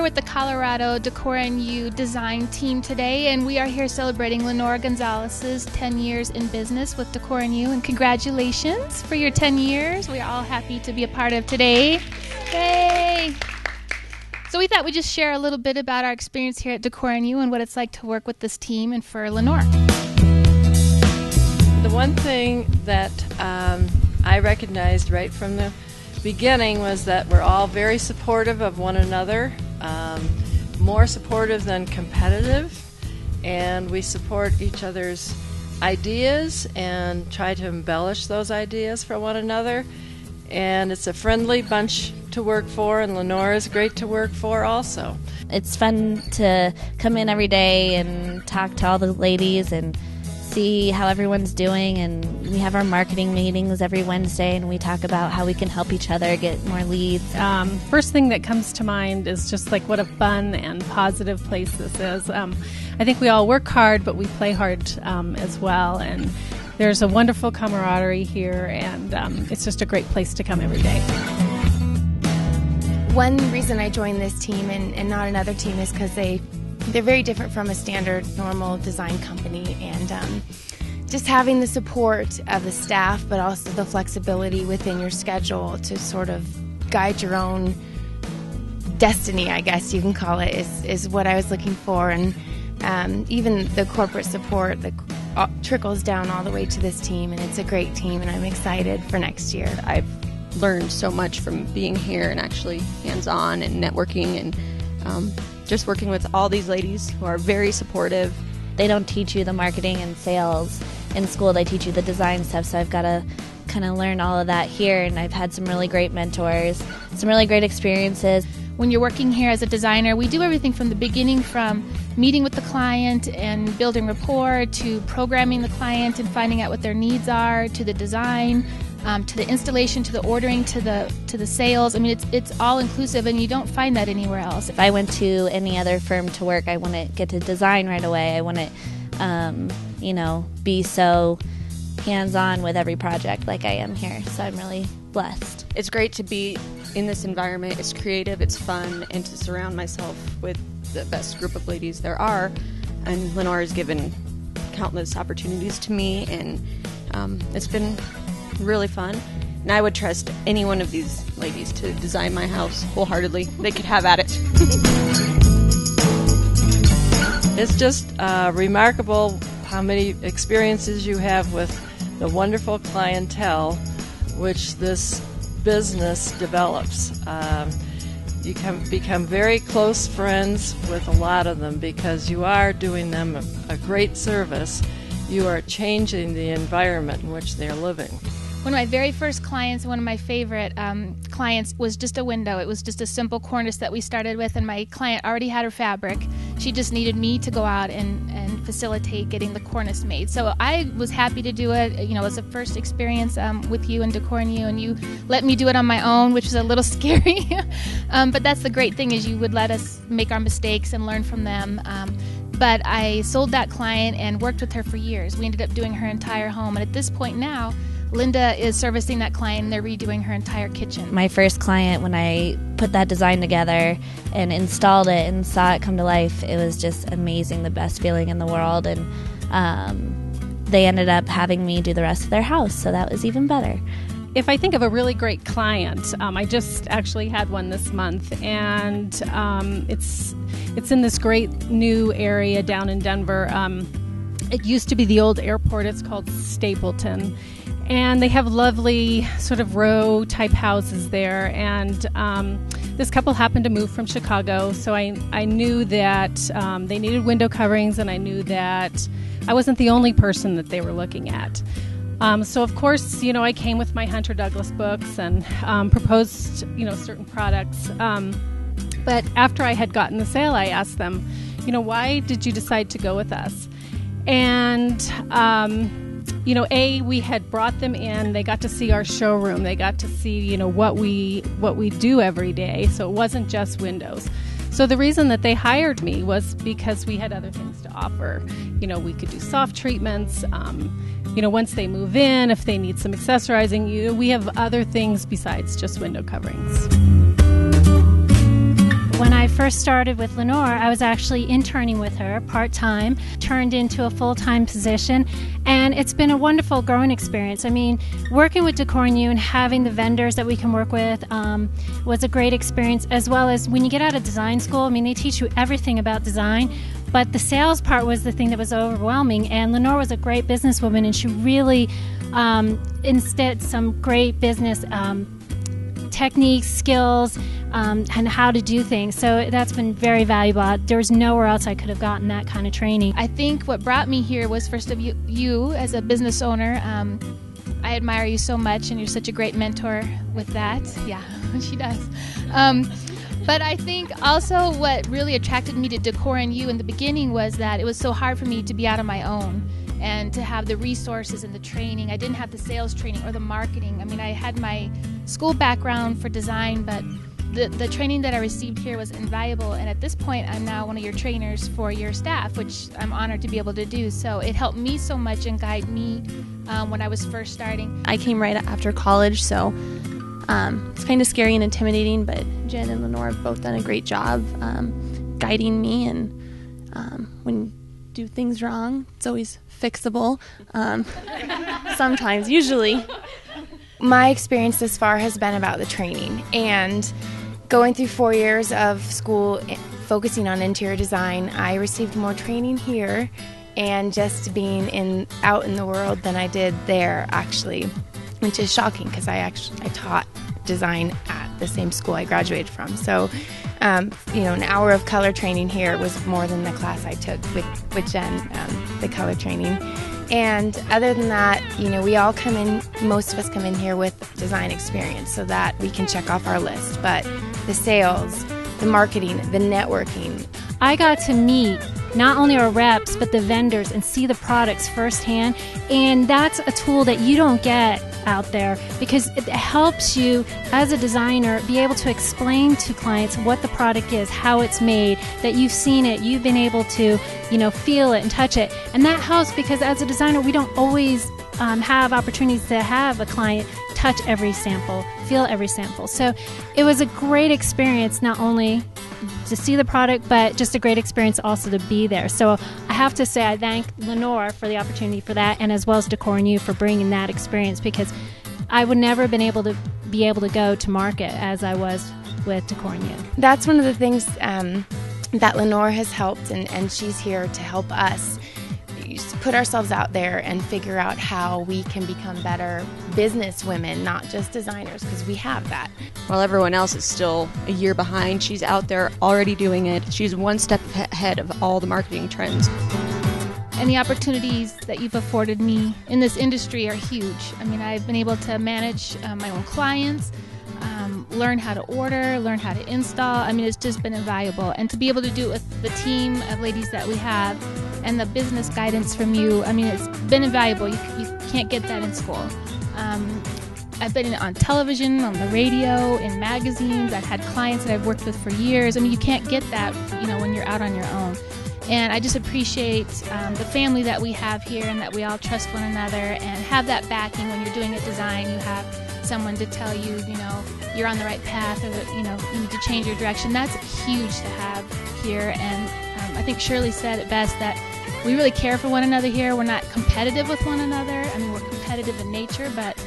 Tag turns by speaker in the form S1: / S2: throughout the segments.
S1: with the Colorado Decor You design team today, and we are here celebrating Lenore Gonzalez's 10 years in business with Decor You, and congratulations for your 10 years. We are all happy to be a part of today. Yay! So we thought we'd just share a little bit about our experience here at Decor You and what it's like to work with this team and for Lenore.
S2: The one thing that I recognized right from the beginning was that we're all very supportive of one another, more supportive than competitive, and we support each other's ideas and try to embellish those ideas for one another. And it's a friendly bunch to work for, and Lenore is great to work for also.
S3: It's fun to come in every day and talk to all the ladies and see how everyone's doing, and we have our marketing meetings every Wednesday and we talk about how we can help each other get more leads.
S4: First thing that comes to mind is just like what a fun and positive place this is. I think we all work hard, but we play hard as well, and there's a wonderful camaraderie here, and it's just a great place to come every day.
S5: One reason I joined this team and not another team is because they're very different from a standard normal design company, and just having the support of the staff but also the flexibility within your schedule to sort of guide your own destiny, I guess you can call it, is what I was looking for. And even the corporate support that trickles down all the way to this team, and it's a great team, and I'm excited for next year.
S6: I've learned so much from being here and actually hands-on and networking and just working with all these ladies who are very supportive.
S3: They don't teach you the marketing and sales in school. They teach you the design stuff, so I've got to kind of learn all of that here, and I've had some really great mentors, some really great experiences.
S1: When you're working here as a designer, we do everything from the beginning, from meeting with the client and building rapport, to programming the client and finding out what their needs are, to the design, to the installation, to the ordering, to the sales. I mean, it's all inclusive, and you don't find that anywhere else.
S3: If I went to any other firm to work, I wouldn't get to design right away. I wouldn't, be so hands-on with every project like I am here. So I'm really blessed.
S6: It's great to be in this environment. It's creative, it's fun, and to surround myself with the best group of ladies there are. And Lenore has given countless opportunities to me, and it's been really fun. And I would trust any one of these ladies to design my house wholeheartedly. They could have at it.
S2: It's just remarkable how many experiences you have with the wonderful clientele which this business develops. You can become very close friends with a lot of them because you are doing them a great service. You are changing the environment in which they're living.
S1: One of my very first clients, one of my favorite clients, was just a window. It was just a simple cornice that we started with, and my client already had her fabric. She just needed me to go out and facilitate getting the cornice made. So I was happy to do it. It was a first experience with you and Decor You, and you let me do it on my own, which was a little scary. But that's the great thing, is you would let us make our mistakes and learn from them. But I sold that client and worked with her for years. We ended up doing her entire home, and at this point now, Linda is servicing that client, and they're redoing her entire kitchen.
S3: My first client, when I put that design together and installed it and saw it come to life, it was just amazing, the best feeling in the world. And they ended up having me do the rest of their house, so that was even better.
S4: If I think of a really great client, I just actually had one this month, and it's in this great new area down in Denver. It used to be the old airport. It's called Stapleton. And they have lovely sort of row type houses there. And this couple happened to move from Chicago, so I knew that they needed window coverings, and I knew that I wasn't the only person that they were looking at. So of course, I came with my Hunter Douglas books and proposed, certain products. But after I had gotten the sale, I asked them, why did you decide to go with us? And we had brought them in. They got to see our showroom. They got to see, what we do every day. So it wasn't just windows. So the reason that they hired me was because we had other things to offer. We could do soft treatments. Once they move in, if they need some accessorizing, we have other things besides just window coverings.
S7: When I first started with Lenore, I was actually interning with her part-time, turned into a full-time position, and it's been a wonderful growing experience. I mean, working with Decor You and having the vendors that we can work with was a great experience, as well as when you get out of design school, I mean, they teach you everything about design, but the sales part was the thing that was overwhelming, and Lenore was a great businesswoman, and she really instilled some great business techniques, skills, and how to do things. So that's been very valuable. There was nowhere else I could have gotten that kind of training.
S1: I think what brought me here was first of you as a business owner. I admire you so much, and you're such a great mentor with that. Yeah, she does. But I think also what really attracted me to Decor You in the beginning was that it was so hard for me to be out on my own and to have the resources and the training. I didn't have the sales training or the marketing. I mean, I had my school background for design, but the training that I received here was invaluable, and at this point I'm now one of your trainers for your staff, which I'm honored to be able to do. So it helped me so much and guide me when I was first starting.
S8: I came right after college, so it's kind of scary and intimidating, but Jen and Lenore have both done a great job guiding me, and when you do things wrong, it's always fixable. Sometimes, usually.
S5: My experience thus far has been about the training, and going through 4 years of school focusing on interior design, I received more training here and just being out in the world than I did there, actually, which is shocking because I taught design at the same school I graduated from. So, an hour of color training here was more than the class I took with Jen, the color training. And other than that, we all most of us come in here with design experience so that we can check off our list. But the sales, the marketing, the networking.
S7: I got to meet not only our reps, but the vendors and see the products firsthand. And that's a tool that you don't get out there because it helps you as a designer be able to explain to clients what the product is, how it's made, that you've seen it, you've been able to, feel it and touch it. And that helps because as a designer, we don't always have opportunities to have a client touch every sample, feel every sample. So it was a great experience, not only to see the product, but just a great experience also to be there. So I have to say I thank Lenore for the opportunity for that, and as well as Decor You for bringing that experience, because I would never have been able to go to market as I was with Decor You.
S5: That's one of the things that Lenore has helped, and she's here to help us put ourselves out there and figure out how we can become better business women, not just designers, because we have that.
S6: While everyone else is still a year behind, she's out there already doing it. She's one step ahead of all the marketing trends.
S1: And the opportunities that you've afforded me in this industry are huge. I mean, I've been able to manage my own clients, learn how to order, learn how to install. I mean, it's just been invaluable. And to be able to do it with the team of ladies that we have and the business guidance from you, I mean, it's been invaluable. You can't get that in school. I've been on television, on the radio, in magazines. I've had clients that I've worked with for years. I mean, you can't get that, when you're out on your own. And I just appreciate the family that we have here, and that we all trust one another and have that backing. When you're doing a design, you have someone to tell you, you're on the right path, or that, you need to change your direction. That's huge to have here. And I think Shirley said it best, that we really care for one another here. We're not competitive with one another. I mean, we're competitive in nature, but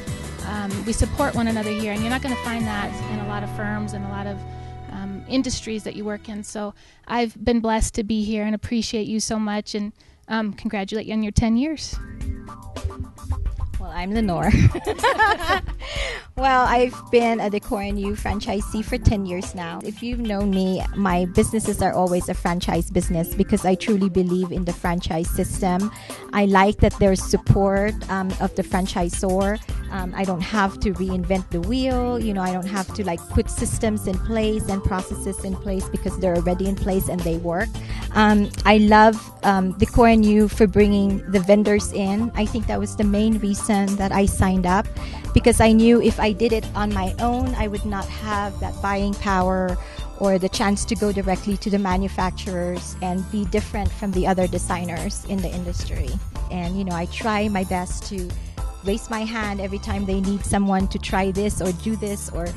S1: we support one another here. And you're not going to find that in a lot of firms and a lot of industries that you work in. So I've been blessed to be here and appreciate you so much, and congratulate you on your 10 years.
S9: Well, I'm Lenore. Well, I've been a Decor You franchisee for 10 years now. If you've known me, my businesses are always a franchise business because I truly believe in the franchise system. I like that there's support of the franchisor. I don't have to reinvent the wheel. I don't have to put systems in place and processes in place because they're already in place and they work. I love Decor You for bringing the vendors in. I think that was the main reason that I signed up, because I knew if I did it on my own, I would not have that buying power or the chance to go directly to the manufacturers and be different from the other designers in the industry. And, I try my best to raise my hand every time they need someone to try this or do this or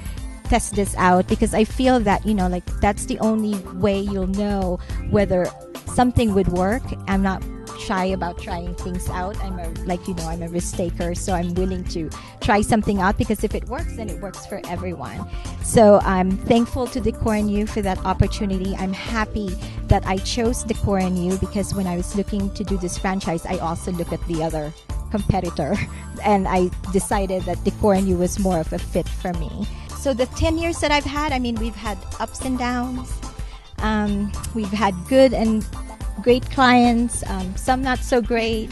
S9: test this out, because I feel that, like that's the only way you'll know whether something would work. I'm not shy about trying things out. I'm a risk taker, so I'm willing to try something out, because if it works, then it works for everyone. So I'm thankful to Decor You for that opportunity. I'm happy that I chose Decor You, because when I was looking to do this franchise, I also looked at the other competitor and I decided that Decor You was more of a fit for me. So the 10 years that I've had, we've had ups and downs. We've had good and great clients, some not so great,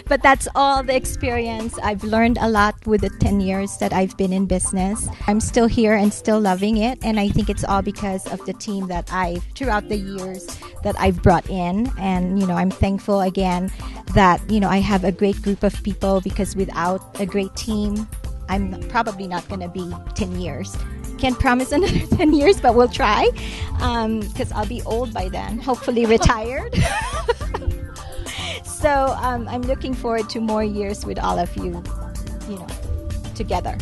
S9: but that's all the experience. I've learned a lot with the 10 years that I've been in business. I'm still here and still loving it, and I think it's all because of the team that throughout the years that I've brought in. And I'm thankful again that I have a great group of people, because without a great team, I'm probably not going to be 10 years. Can't promise another 10 years, but we'll try, because I'll be old by then, hopefully retired. So I'm looking forward to more years with all of you, together.